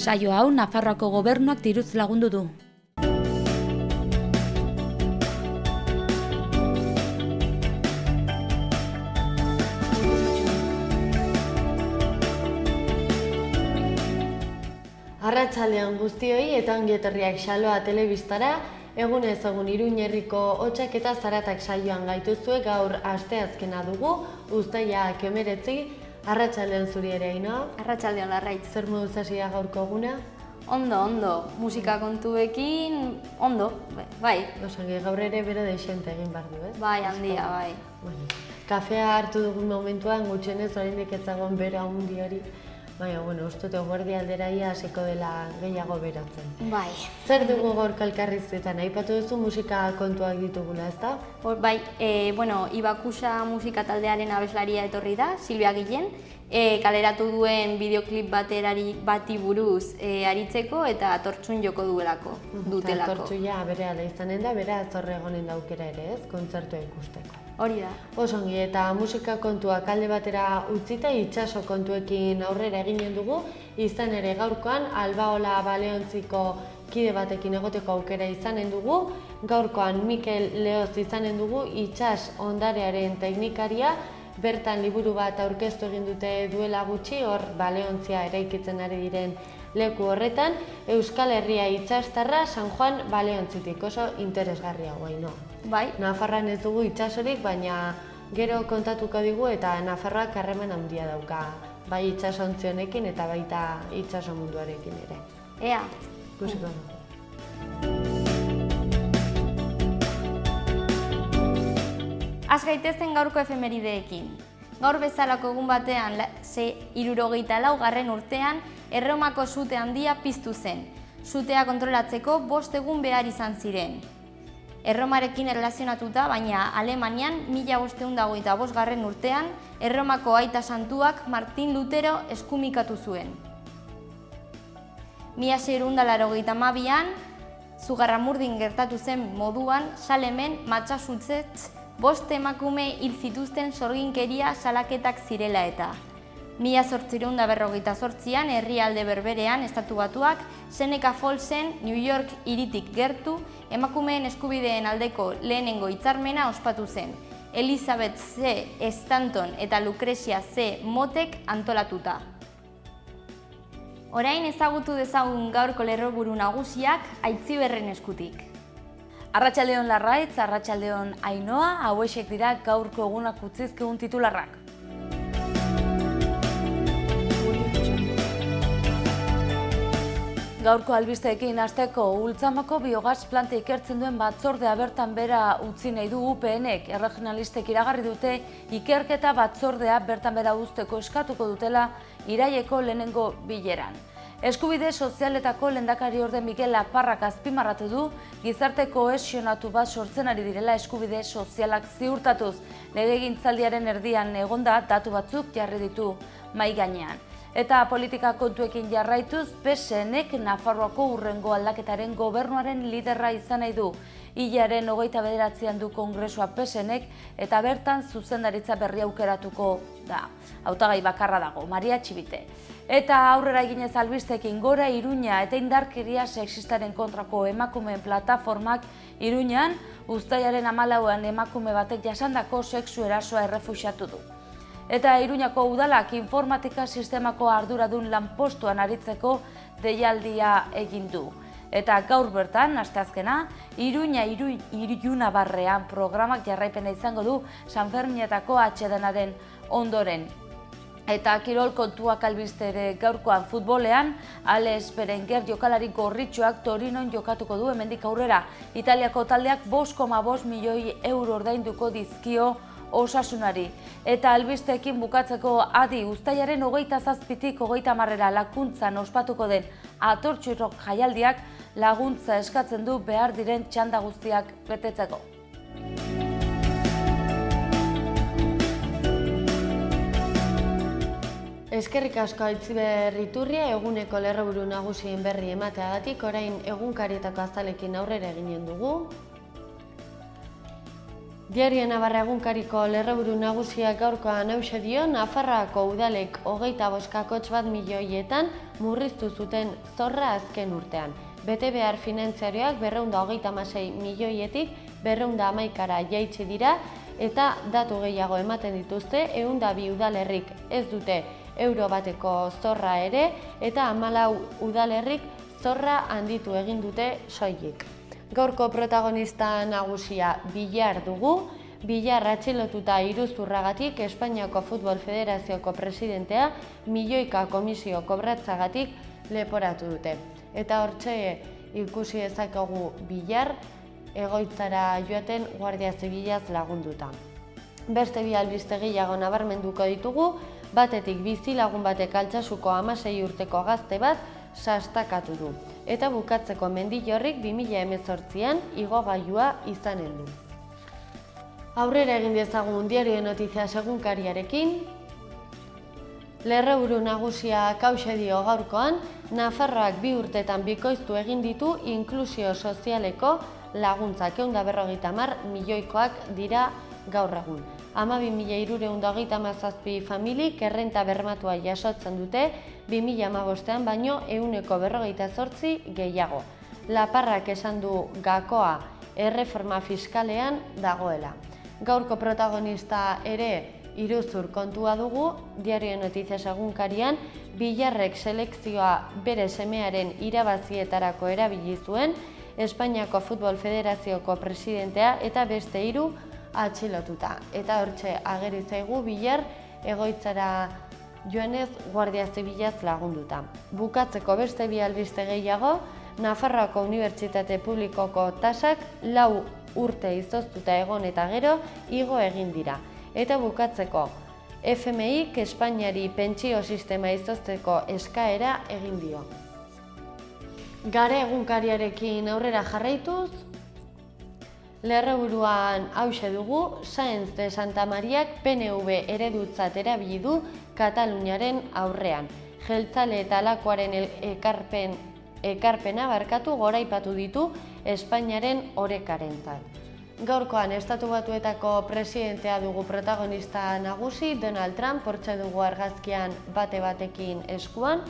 Saio hau Nafarroako gobernuak diruz lagundu du. Arratsaldean guztioi eta ongi etorriak Xaloa telebistara, egunez egun Iruin herriko hotsak eta zaratak saioan gaituzue. Gaur asteazkena dugu, uztailak 19. Arratsaldean zuri ere, Ainhoa. Arratsaldean Larraitz. Zer moduz hasia gaurko eguna? Ondo. Musika kontuekin, ondo, bai. Osangi, gaur ere bero deixente egin behar du, ez? Bai, handia, bai. Bueno, kafea hartu dugun momentuan, gutxienez oraindik ez zegoen bero handi hori. Baina, uste dut eguerdi alderaia hasiko dela gehiago berotzen. Bai. Zer dugu gaur elkarrizketan? Aipatu duzu musika kontuak ditugula, ezta? Bai, Ibakusa musika taldearen abeslaria etorri da, Silvia Guillen, kaleratu duen bideoklip bati buruz aritzeko eta tortxun joko dutelako. Tortxuia berehala izanen da, beraz horre egonen da aukera ere, ez? Kontzertua ikusteko. Hori da. Osongi, eta musika kontuak alde batera utzita itsaso kontuekin aurrera eginen dugu, izan ere gaurkoan Albaola Baleontziko kide batekin egoteko aukera izanen dugu, gaurkoan Mikel Leoz izanen dugu, itsas ondarearen teknikaria, bertan liburu bat aurkeztu egin dute duela gutxi, hor Baleontzia eraikitzen ari diren leku horretan, Euskal Herria itsastarra San Juan Baleontzitik, oso interesgarria guaino. Bai. Nafarroan ez dugu itsasorik, baina gero kontatuko digu eta Nafarroak harreman handia dauka, bai itsasontzi honekin eta baita itsaso munduarekin ere. Ea. Ikusiko dugu. Az gaitezen gaurko efemerideekin. Gaur bezalako egun batean 64. urtean Erromako sute handia piztu zen. Sutea kontrolatzeko 5 egun behar izan ziren. Erromarekin erlazionatuta, baina Alemanian 1525. urtean Erromako aita santuak Martin Lutero eskumikatu zuen. 1682an Zugarramurdin gertatu zen moduan Salemen, Massachusetts, 5 emakume hil zituzten sorginkeria salaketak zirela eta. 1858an herrialde berberean Estatu Batuak Seneca Fallsen, New York hiritik gertu, emakumeen eskubideen aldeko lehenengo hitzarmena ospatu zen. Elizabeth C. Stanton eta Lucrecia C. Motek antolatuta. Orain ezagutu dezagun gaurko lerroburu nagusiak Aitziberren eskutik. Arratsaldeon Larraitz, arratsaldeon Ainhoa, hauexek dira gaurko egunak utzizkigun titularrak. Gaurko albisteekin hasteko, Ultzamako biogas planta ikertzen duen batzordea bertan bera utzi nahi du UPNek. Erregionalistek iragarri dute ikerketa batzordea bertan bera uzteko eskatuko dutela iraileko lehenengo bileran. Eskubide sozialetako lehendakariorde Mikel Aparrak azpimarratu du gizarte kohesionatu bat sortzen ari direla eskubide sozialak ziurtatuz. Legegintzaldiaren erdian egonda datu batzuk jarri ditu mahai gainean. Eta politika kontuekin jarraituz, PSNek Nafarroako hurrengo aldaketaren gobernuaren liderra izan nahi du. Hilaren 29an du kongresua PSNek eta bertan zuzendaritza berria aukeratuko da. Hautagai bakarra dago, Maria Txibite. Eta aurrera eginez albistekin gora Iruña eta indarkeria sexistaren kontrako emakumeen plataformak Iruñan, uztailaren 14an emakume batek jasandako sexu erasoa errefuxiatu du. Eta Iruñako udalak informatika sistemako arduradun lanpostuan aritzeko deialdia egin du. Eta gaur bertan, asteazkena, Iruña Irunabarrean programak jarraipena izango du Sanferminetako atsedenaren ondoren. Eta kirol kontuak albiste ere gaurkoan futbolean, Alex Berenguer jokalari gorritxoak Torinon jokatuko du hemendik aurrera. Italiako taldeak 5,5 milioi euro ordainduko dizkio Osasunari. Eta albisteekin bukatzeko adi uztailaren 27tik 30 lakuntzan ospatuko den atortxurrok jaialdiak laguntza eskatzen du behar diren txanda guztiak betetzeko. Eskerrik asko Aitziber Iturria, eguneko lerroburu nagusien berri emateagatik, orain egunkarietako azalekin aurrera eginen dugu. Diario Navarra egunkariko lerroburu nagusiak gaurkoan hauxe dio, Nafarroako udalek 25,1 milioietan murriztu zuten zorra azken urtean. Bete behar finanziarioak 236 milioietik 211ra jaitsi dira eta datu gehiago ematen dituzte, 102 udalerrik ez dute euro bateko zorra ere eta 14 udalerrik zorra handitu egin dute soilik. Gaurko protagonista nagusia Villar dugu. Villar atxilotuta iruzurragatik Espainiako Futbol Federazioko presidentea milioika komisio kobratzagatik leporatu dute. Eta hortxe ikusi dezakegu Villar egoitzara joaten Guardia Zibilaz lagunduta. Beste bi albiste gehiago nabarmenduko ditugu, batetik bizilagun batek Altsasuko 16 urteko gazte bat sastakatu du. Eta bukatzeko Mendillorrik 2018an igogailua izanen du. Aurrera egin dezagun Diario de Noticias egunkariarekin. Lerroburu nagusia hauxe dio gaurkoan, Nafarroak 2 urtetan bikoiztu egin ditu inklusio sozialeko laguntzak 150 milioikoak dira gaur egun. 12.327 familik errenta bermatua jasotzen dute 2015an baino 148 gehiago. Laparrak esan du gakoa erreforma fiskalean dagoela. Gaurko protagonista ere iruzur kontua dugu, Diario de Noticias egunkarian, Villarrek selekzioa bere semearen irabazietarako erabili zuen, Espainiako Futbol Federazioko presidentea eta beste 3 atxilotuta. Eta hortxe ageri zaigu Villar egoitzara joanez Guardia Zibilaz lagunduta. Bukatzeko beste bi albiste gehiago, Nafarroako Unibertsitate Publikoko tasak 4 urte izoztuta egon eta gero igo egin dira. Eta bukatzeko, FMIk Espainiari pentsio sistema izozteko eskaera egin dio. Gare egunkariarekin aurrera jarraituz, lerroburuan hauxe dugu, Sáenz de Santamariak PNV eredutzat erabili du Kataluniaren aurrean. Jeltzale eta Lakoaren ekarpena barkatu goraipatu ditu Espainiaren orekarentzat. Gaurkoan Estatu Batuetako presidentea dugu protagonista nagusi, Donald Trump, hortxe dugu argazkian bate batekin eskuan.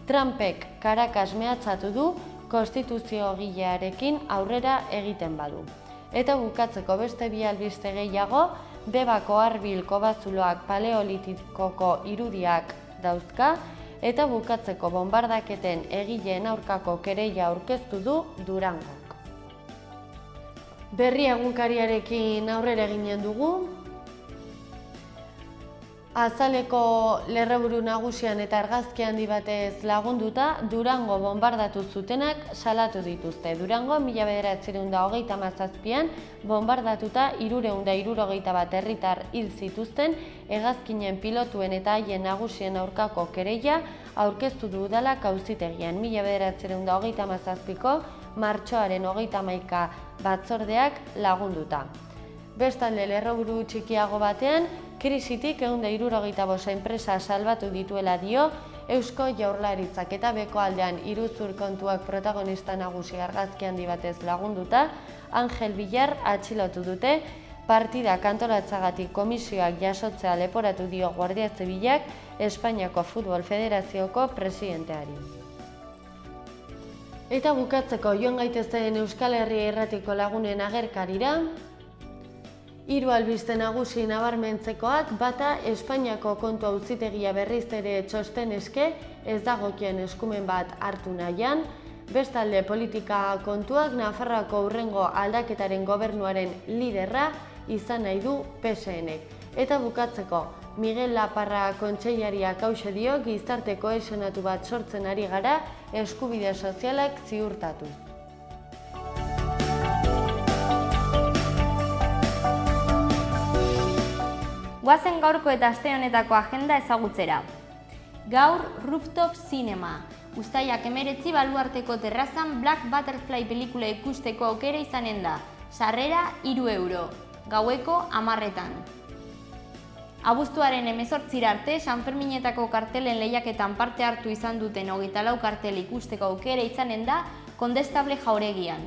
Trumpek Caracas mehatxatu du konstituziogilearekin aurrera egiten badu. Eta bukatzeko beste bi albiste gehiago, Debako Arbil kobazuloak paleolitikoko irudiak dauzka, eta bukatzeko bonbardaketen egileen aurkako kereila aurkeztu du Durangok. Berri egunkariarekin aurrera eginen dugu. Azaleko lerroburu nagusian eta argazki handi batez lagunduta, Durango bonbardatu zutenak salatu dituzte. Durango 1937an bonbardatuta 371 herritar hil zituzten, hegazkinen pilotuen eta haien nagusien aurkako kereila aurkeztu du udalak auzitegian 1937ko martxoaren 31 batzordeak lagunduta. Bestalde lerroburu txikiago batean, krisitik 165 enpresa salbatu dituela dio Eusko Jaurlaritzak eta beko aldean iruzur kontuak protagonista nagusi argazki handi batez lagunduta, Angel Villar atxilotu dute, partida antolatzagatik komisioak jasotzea leporatu dio Guardia Zibilak Espainiako Futbol Federazioko presidenteari. Eta bukatzeko joan gaitezen Euskal Herria Irratiko lagunen agerkarira, 3 albiste nagusi nabarmentzekoak, bata Espainiako kontu auzitegia berriz ere txosten eske ez dagokien eskumen bat hartu nahian, bestalde politika kontuak Nafarroako hurrengo aldaketaren gobernuaren liderra izan nahi du PSNek. Eta bukatzeko, Miguel Laparra kontseilariak hauxe dio gizarte kohesionatu bat sortzen ari gara eskubide sozialak ziurtatuz. Goazen gaurko eta aste honetako agenda ezagutzera. Gaur Rooftop Cinema. Uztailak 19 baluarteko terrazan Black Butterfly pelikula ikusteko aukera izanen da. Sarrera 3 euro. Gaueko 10etan. Abuztuaren 18 arte, Sanferminetako kartelen lehiaketan parte hartu izan duten 24 kartel ikusteko aukera izanen da Kondestable jauregian.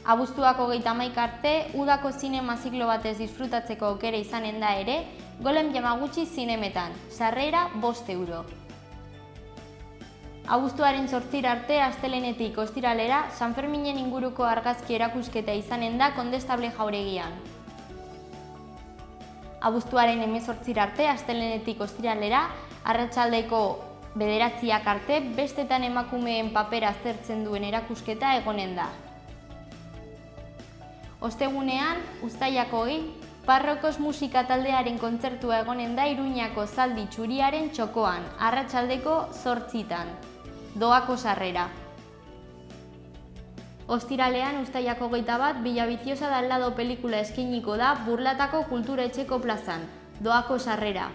Abuztuak 31 arte, udako zinema ziklo batez disfrutatzeko aukera izanen da ere, Golem Yamaguchi zinemetan, sarrera 5 euro. Abuztuaren 8 arte, astelehenetik ostiralera, San Ferminen inguruko argazki erakusketa izanen da Kondestable jauregian. Abuztuaren 18 arte, astelehenetik ostiralera, arratsaldeko 9 arte, bestetan emakumeen papera aztertzen duen erakusketa egonen da. Ostegunean, uztailak 20, Parrokos musika taldearen kontzertua egonen da Iruñako Zaldi Txuriaren txokoan, arratsaldeko 8etan. Doako sarrera. Ostiralean, uztailak 21, Villaviciosa de al Lado pelikula eskainiko da Burlatako Kultura Etxeko plazan. Doako sarrera.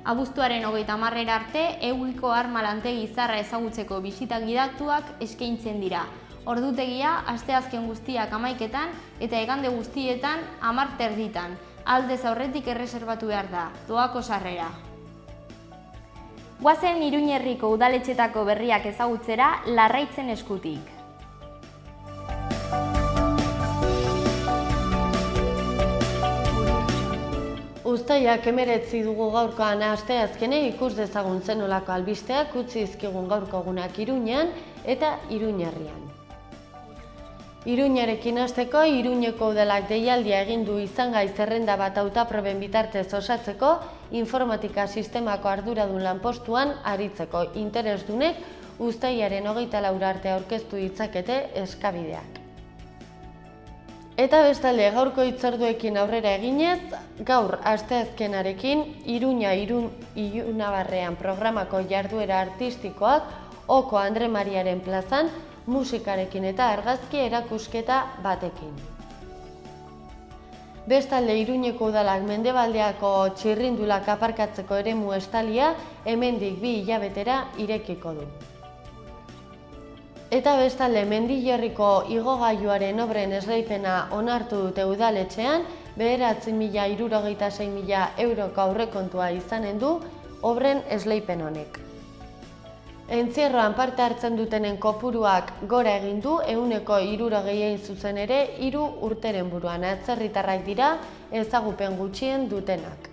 Abuztuaren 30 arte, Eguiko Arma lantegi zarra ezagutzeko bisita gidatuak eskaintzen dira. Ordutegia, asteazken guztiak 11etan eta igande guztietan 10:30. Aldez aurretik erreserbatu behar da. Doako sarrera. Goazen Iruñerriko udaletxetako berriak ezagutzera Larraitzen eskutik. Uztailak 19 dugu gaurkoan asteazkenei ikus dezagun zenolako albisteak utzi dizkigun gaurko egunak Iruñean eta Iruñerrian. Iruñarekin hasteko, Iruñeko udalak deialdia egin du izangai zerrenda bat hautaproben bitartez osatzeko, informatika sistemako arduradun lanpostuan aritzeko interesdunek uztailaren 24 arte aurkeztu ditzakete eskabideak. Eta bestalde gaurko hitzorduekin aurrera eginez, gaur asteazkenarekin Iruña Ilunabarrean programako jarduera artistikoak Oko Andre Mariaren plazan musikarekin eta argazki erakusketa batekin. Bestalde Iruñeko udalak Mendebaldeako txirrindulak aparkatzeko eremu estalia hemendik 2 hilabetera irekiko du. Eta bestalde Mendillerriko igogailuaren obren esleipena onartu dute udaletxean, 9.066.000 euroko aurrekontua izanen du obren esleipen honek. Entzierroan parte hartzen dutenen kopuruak gora egin du 160 zuzen ere 3 urteren buruan atzerritarrak dira ezagupen gutxien dutenak.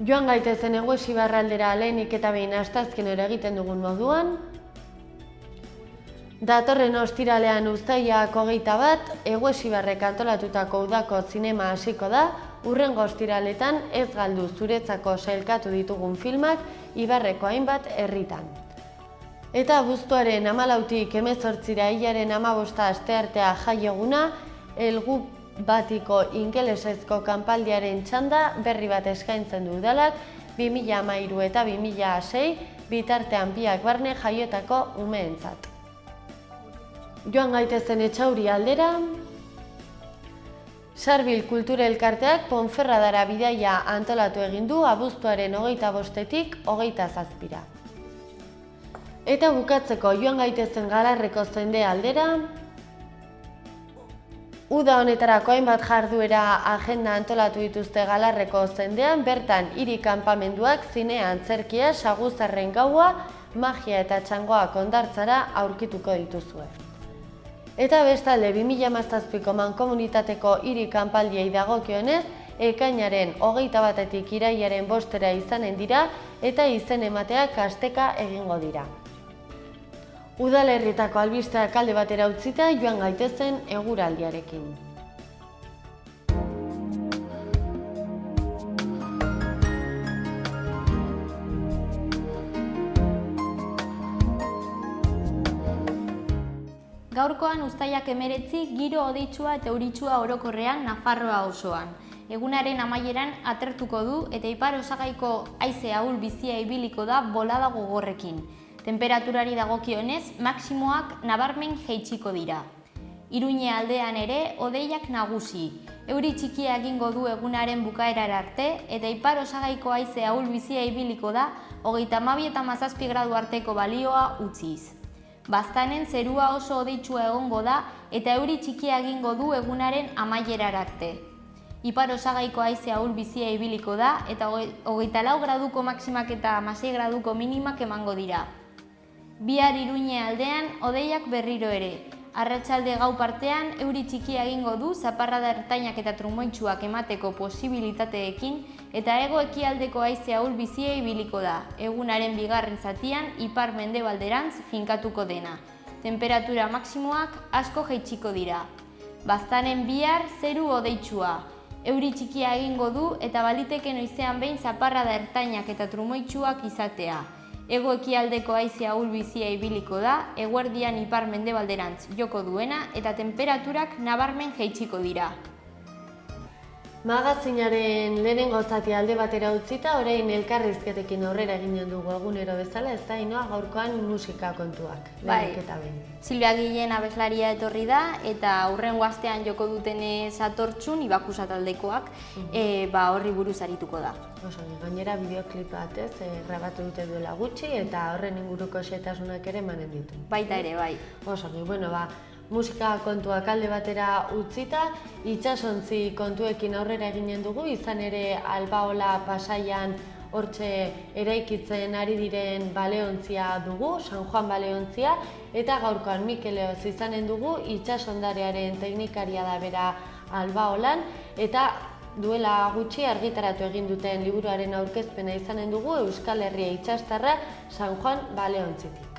Joan gaitezen Eguesibarra aldera lehenik eta behin asteazkenera egiten dugun moduan. Datorren ostiralean uztailak 21, Eguesibarrek antolatutako udako zinema hasiko da, hurrengo ostiraletan ez galdu zuretzako sailkatu ditugun filmak Ibarreko hainbat herritan. Eta abuztuaren 14tik 18ra hilaren 15 asteartea jaieguna, Elgu batiko ingelesezko kanpaldiaren txanda berri bat eskaintzen du udalak 2013 eta 2006 bitartean biak barne jaiotako umeentzat. Joan gaitezen Etxauri aldera. Sarbil Kultura Elkarteak Ponferradara bidaia antolatu egin du abuztuaren 25tik 27ra. Eta bukatzeko joan gaitezen Galarreko zende aldera. Uda honetarako hainbat jarduera agenda antolatu dituzte Galarreko zendean, bertan hiri kanpamenduak, zinea, antzerkia, saguzarren gaua, magia eta txangoak hondartzara aurkituko dituzue. Eta bestalde 2017ko mankomunitateko hiri kanpaldiei dagokionez, ekainaren 21tik irailaren 5era izanen dira eta izen emateak asteka egingo dira. Udalerritako albisteak alde batera utzita joan gaitezen eguraldiarekin. Gaurkoan uztailak 19 giro hodeitsua eta euritsua orokorrean Nafarroa osoan. Egunaren amaieran atertuko du eta ipar osagaiko haize ahul bizia ibiliko da bolada gogorrekin. Temperaturari dagokionez, maximoak nabarmen jaitsiko dira. Iruñe aldean ere hodeiak nagusi. Euri txikia egingo du egunaren bukaerara arte eta ipar osagaiko haize ahul bizia ibiliko da 32 eta 17 gradu arteko balioa utziz. Baztanen zerua oso hodeitsua egongo da eta euri txikia egingo du egunaren amaierara arte. Ipar osagaiko haize ahul bizia ibiliko da eta 24 graduko maximak eta 16 graduko minimak emango dira. Bihar Iruñe aldean hodeiak berriro ere. Arratsalde gau partean euri txikia egingo du zaparrada ertainak eta trumoitsuak emateko posibilitateekin eta hego-ekialdeko haize ahul-bizia ibiliko da. Egunaren bigarren zatian ipar-mendebalderantz finkatuko dena. Temperatura maksimoak asko jaitsiko dira. Baztanen bihar zeru hodeitsua. Euri txikia egingo du eta baliteke noizean behin zaparrada ertainak eta trumoitsuak izatea. Hego-ekialdeko haize ahul-bizia ibiliko da, eguerdian ipar-mendebalderantz joko duena eta temperaturak nabarmen jaitsiko dira. Magazinaren lehenengo zati alde batera utzita, orain elkarrizketekin aurrera eginen dugu egunero bezala, ez da, Ainhoa, gaurkoan musika kontuak. Lehenik eta behin. Silvia Guillen abeslaria etorri da eta hurrengo astean joko duten satortxun Ibakusa taldekoak horri buruz arituko da. Oso, gainera bideoklip bat grabatu dute duela gutxi eta horren inguruko xehetasunak ere emanen ditu. Baita ere, bai. Oso, bueno, musika kontuak alde batera utzita, itsasontzi kontuekin aurrera eginen dugu, izan ere Albaola Pasaian hortxe eraikitzen ari diren baleontzia dugu, San Juan baleontzia, eta gaurkoan Mikel Eoz izanen dugu, itsasondarearen teknikaria da bera Albaolan, eta duela gutxi argitaratu egin duten liburuaren aurkezpena izanen dugu Euskal Herria itsastarra San Juan baleontzitik.